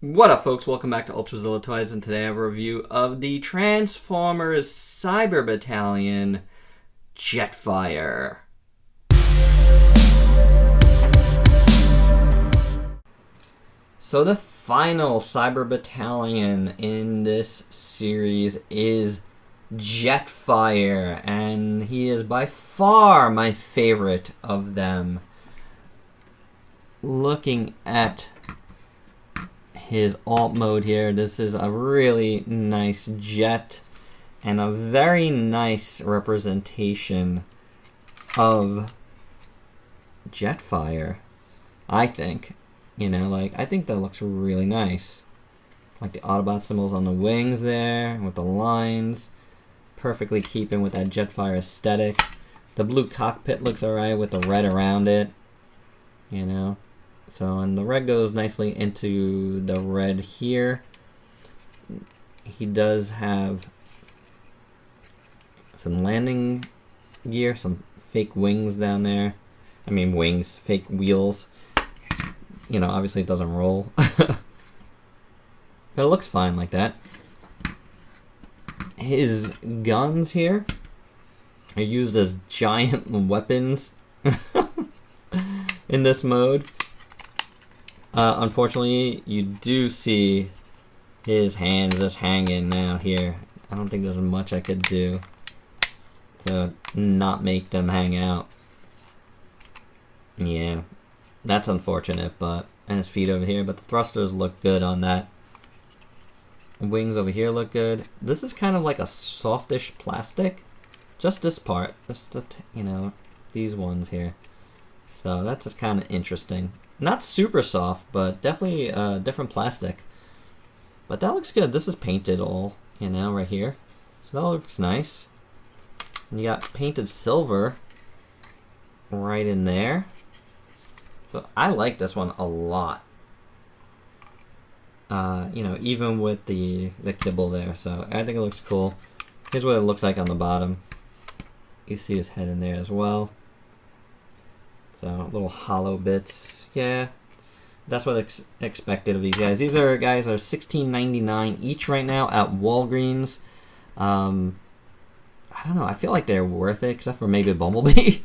What up, folks? Welcome back to ULTRAZILLA Toys, and today I have a review of the Transformers Cyber Battalion Jetfire. So the final Cyber Battalion in this series is Jetfire, and he is by far my favorite of them. Looking at his alt mode here, this is a really nice jet and a very nice representation of Jetfire, I think. I think that looks really nice. Like the Autobot symbols on the wings there with the lines, perfectly keeping with that Jetfire aesthetic. The blue cockpit looks alright with the red around it, So, and the red goes nicely into the red here. He does have some landing gear, some fake wings down there. I mean wings, fake wheels. Obviously it doesn't roll. But it looks fine like that. His guns here are used as giant weapons in this mode. Unfortunately, you do see his hands just hanging out here. I don't think there's much I could do to not make them hang out. Yeah, that's unfortunate, and his feet over here, but the thrusters look good on that. Wings over here look good. This is kind of like a softish plastic. Just this part, just these ones here. So that's just kind of interesting. Not super soft, but definitely different plastic. But that looks good. This is painted all, right here. So that looks nice. And you got painted silver right in there. So I like this one a lot. Even with the kibble there. So I think it looks cool. Here's what it looks like on the bottom. You see his head in there as well. So little hollow bits. Yeah, that's what expected of these guys. These guys are $16.99 each right now at Walgreens. I don't know. I feel like they're worth it, except for maybe Bumblebee.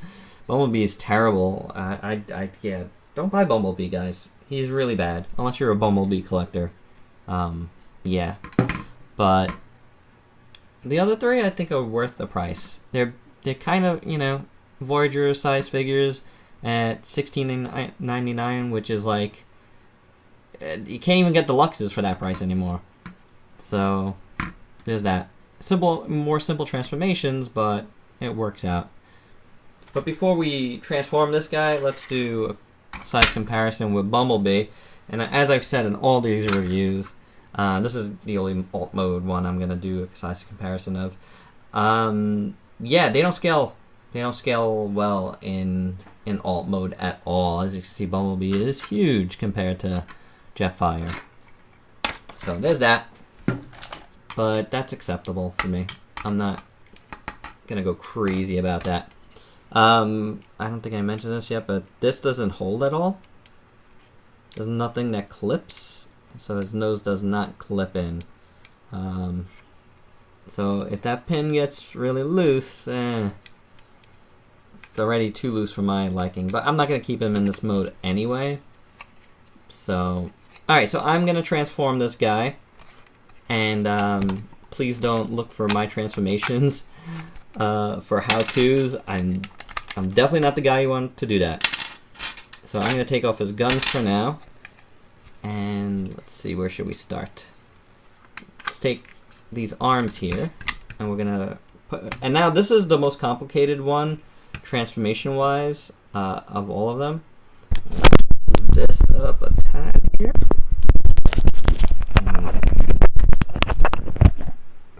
Bumblebee is terrible. Yeah, don't buy Bumblebee, guys. He's really bad, unless you're a Bumblebee collector. Yeah, but the other three I think are worth the price. They're kind of Voyager size figures at $16.99, which is like you can't even get deluxes for that price anymore. So there's that. More simple transformations, but it works out. But before we transform this guy, let's do a size comparison with Bumblebee. And as I've said in all these reviews, this is the only alt mode one I'm gonna do a size comparison of. Yeah, they don't scale. They don't scale well in alt mode at all. As you can see, Bumblebee is huge compared to Jetfire. So there's that. But that's acceptable for me. I'm not gonna go crazy about that. I don't think I mentioned this yet, but this doesn't hold at all. There's nothing that clips, so his nose does not clip in. So if that pin gets really loose, it's already too loose for my liking. But I'm not going to keep him in this mode anyway. So, alright, so I'm going to transform this guy. And please don't look for my transformations for how-tos. I'm definitely not the guy you want to do that. So I'm going to take off his guns for now. And let's see, where should we start? Let's take these arms here. And we're going to put... And now this is the most complicated one, transformation-wise, of all of them. Move this up a tad here.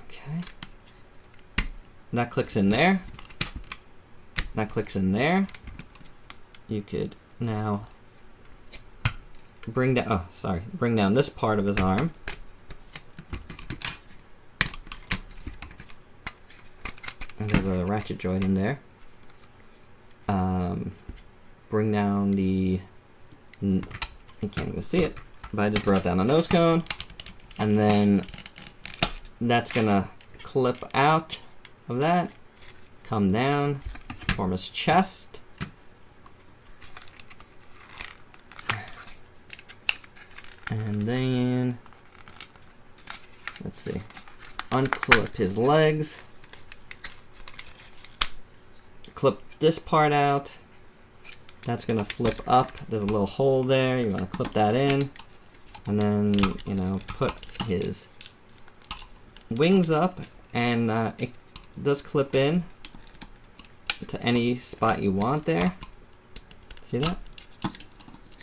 Okay. That clicks in there. That clicks in there. You could now bring down this part of his arm. And there's a ratchet joint in there. Bring down the, you can't even see it, but I just brought down a nose cone, and then that's gonna clip out of that, come down, form his chest. And then, let's see, unclip his legs, clip this part out, that's gonna flip up, there's a little hole there, you wanna clip that in, and then, you know, put his wings up, and it does clip in to any spot you want there. See that?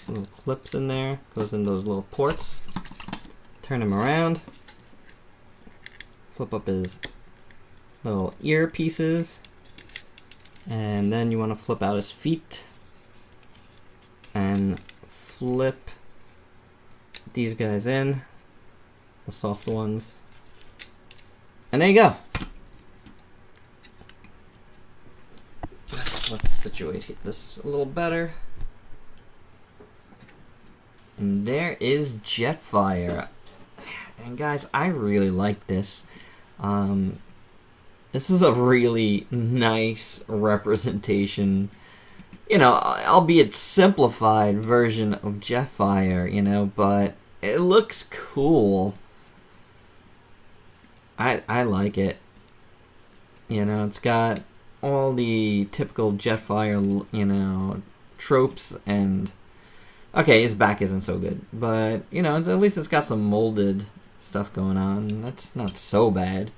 Little clips in there, goes in those little ports. Turn him around. Flip up his little ear pieces. And then you want to flip out his feet. And flip these guys in, the soft ones. And there you go. Let's situate this a little better. And there is Jetfire. And guys, I really like this. This is a really nice representation, you know, albeit simplified version of Jetfire, you know, but it looks cool. I like it. You know, it's got all the typical Jetfire, you know, tropes, and okay, his back isn't so good, but you know, at least it's got some molded stuff going on. That's not so bad.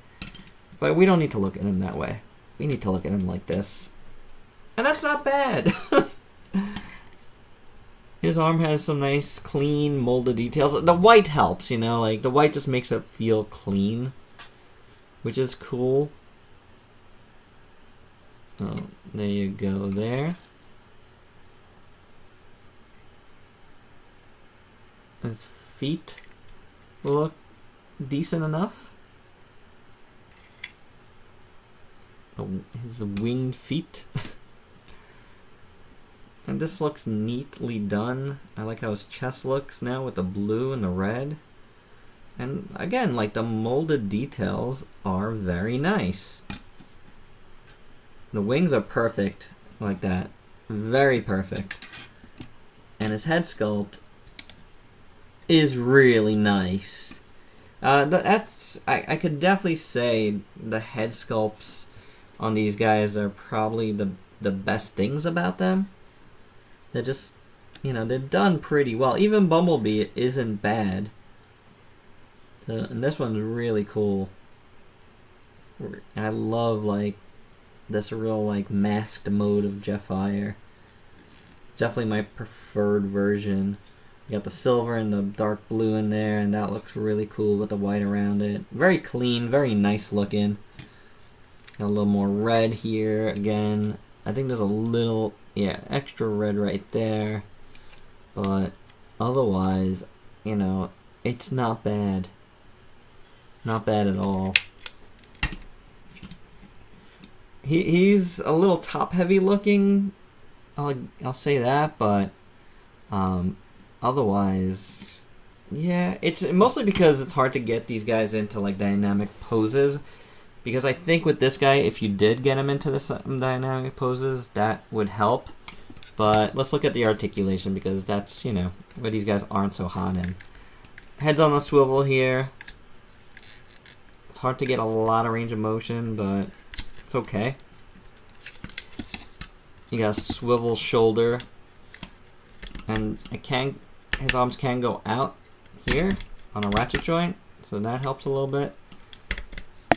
But we don't need to look at him that way. We need to look at him like this. And that's not bad. His arm has some nice, clean, molded details. The white helps, you know, like the white just makes it feel clean, which is cool. Oh, there you go there. His feet look decent enough. Oh, his winged feet. And this looks neatly done. I like how his chest looks now with the blue and the red. And again, like the molded details are very nice. The wings are perfect like that. Very perfect. And his head sculpt is really nice. I could definitely say the head sculpts on these guys are probably the best things about them. They're just, you know, they're done pretty well. Even Bumblebee isn't bad. And this one's really cool. I love like this real like masked mode of Jetfire. Definitely my preferred version. You got the silver and the dark blue in there, and that looks really cool with the white around it. Very clean, very nice looking. Got a little more red here again. I think there's a little, yeah, extra red right there. But otherwise, you know, it's not bad. Not bad at all. He's a little top heavy looking. I'll say that, but otherwise, yeah, it's mostly because it's hard to get these guys into like dynamic poses. Because I think with this guy, if you did get him into the dynamic poses, that would help. But let's look at the articulation, because that's, you know, where these guys aren't so hot in. Head's on the swivel here. It's hard to get a lot of range of motion, but it's okay. You got a swivel shoulder, and his arms can go out here on a ratchet joint, so that helps a little bit.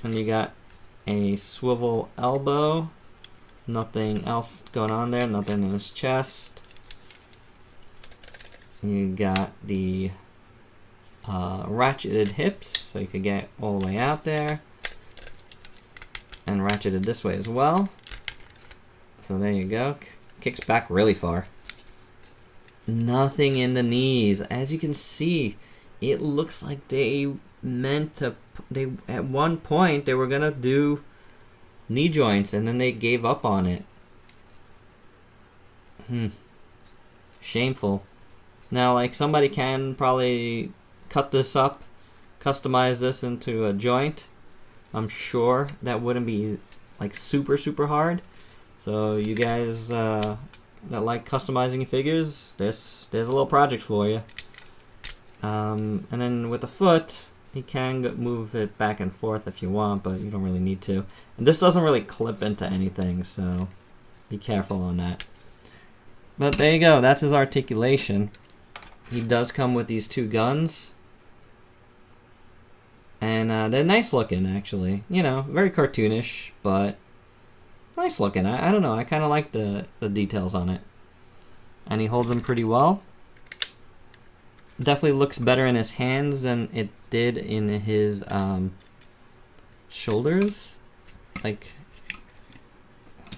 And you got a swivel elbow. Nothing else going on there. Nothing in his chest. You got the ratcheted hips, so you could get all the way out there. And ratcheted this way as well. So there you go. Kicks back really far. Nothing in the knees. As you can see, it looks like they meant to, at one point they were gonna do knee joints, and then they gave up on it. Shameful. Now, like, somebody can probably cut this up, customize this into a joint. I'm sure that wouldn't be like super hard. So you guys that like customizing your figures, there's a little project for you. And then with the foot, you can move it back and forth if you want, but you don't really need to. And this doesn't really clip into anything, so be careful on that. But there you go, that's his articulation. He does come with these two guns. And they're nice looking, actually. You know, very cartoonish, but nice looking. I don't know, I kind of like the details on it. And he holds them pretty well. Definitely looks better in his hands than it did in his shoulders. Like,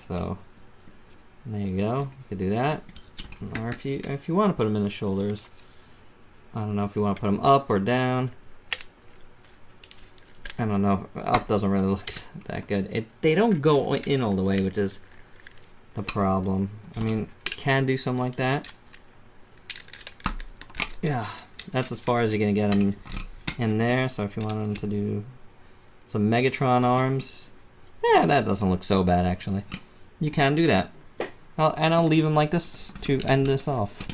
so, there you go. You could do that. Or if you want to put them in the shoulders. I don't know if you want to put them up or down. I don't know. Up doesn't really look that good. They don't go in all the way, which is the problem. I mean, can do something like that. Yeah, that's as far as you're gonna get them in there. So if you want them to do some Megatron arms, yeah, that doesn't look so bad actually. You can do that. I'll leave them like this to end this off.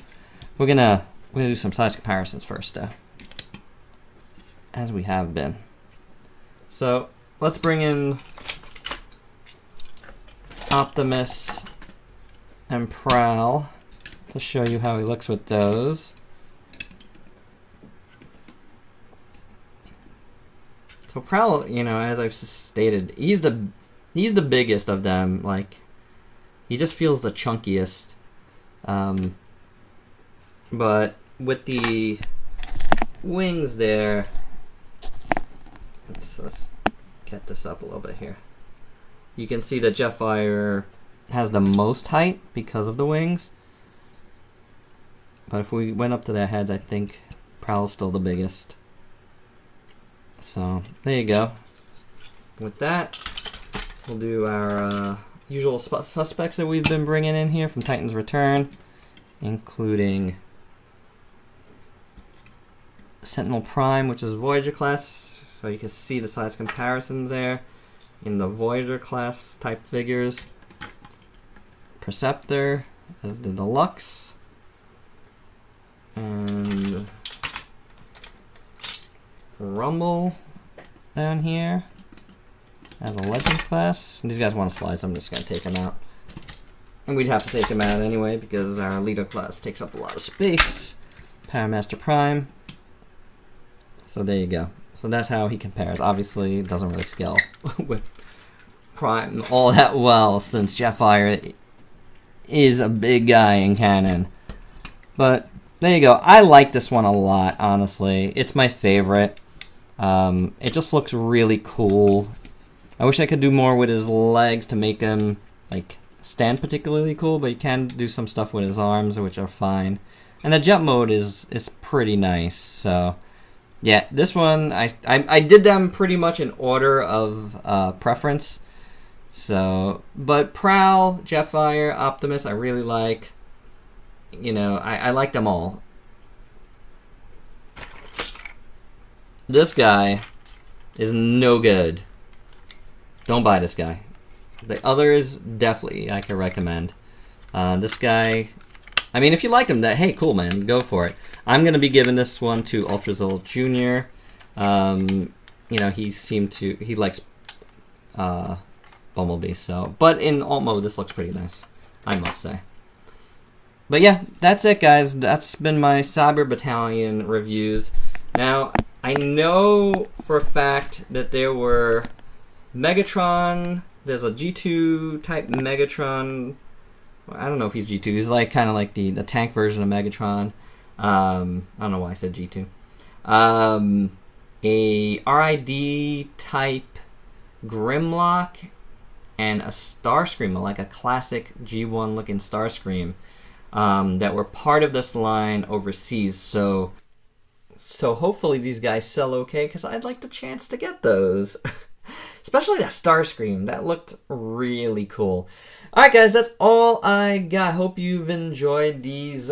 We're gonna do some size comparisons first, as we have been. So let's bring in Optimus and Prowl to show you how he looks with those. So Prowl, you know, as I've stated, he's the biggest of them. Like, he just feels the chunkiest. But with the wings there, let's get this up a little bit here. You can see that Jetfire has the most height because of the wings. But if we went up to their heads, I think Prowl's still the biggest. So there you go. With that, we'll do our usual suspects that we've been bringing in here from Titan's Return, including Sentinel Prime, which is Voyager class. So you can see the size comparisons there in the Voyager class type figures. Perceptor as the Deluxe. And Rumble down here as a Legends class. And these guys want to slide, so I'm just going to take them out. And we'd have to take them out anyway because our leader class takes up a lot of space. Powermaster Prime. So there you go. So that's how he compares. Obviously, it doesn't really scale with Prime all that well since Jetfire is a big guy in canon. But there you go. I like this one a lot, honestly. It's my favorite. It just looks really cool. I wish I could do more with his legs to make him like stand particularly cool, but you can do some stuff with his arms, which are fine. And the jet mode is pretty nice. So yeah, this one I did them pretty much in order of preference. So, but Prowl, Jetfire, Optimus, I really like. You know, I like them all. This guy is no good. Don't buy this guy. The others, definitely, I can recommend. This guy, I mean, if you like him, hey, cool, man, go for it. I'm going to be giving this one to ULTRAZILLA Jr. You know, he likes Bumblebee, so. But in alt mode, this looks pretty nice, I must say. But yeah, that's it, guys. That's been my Cyber Battalion reviews. Now, I know for a fact that there were Megatron. There's a G2 type Megatron. Well, I don't know if he's G2. He's like kind of like the tank version of Megatron. I don't know why I said G2. A RID type Grimlock and a Starscream, like a classic G1 looking Starscream. That were part of this line overseas, so hopefully these guys sell okay, because I'd like the chance to get those. Especially that Starscream. That looked really cool. Alright guys, that's all I got. Hope you've enjoyed these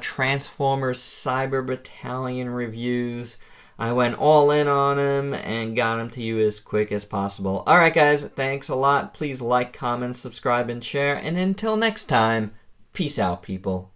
Transformers Cyber Battalion reviews. I went all in on them and got them to you as quick as possible. Alright guys, thanks a lot. Please like, comment, subscribe, and share. And until next time, peace out, people.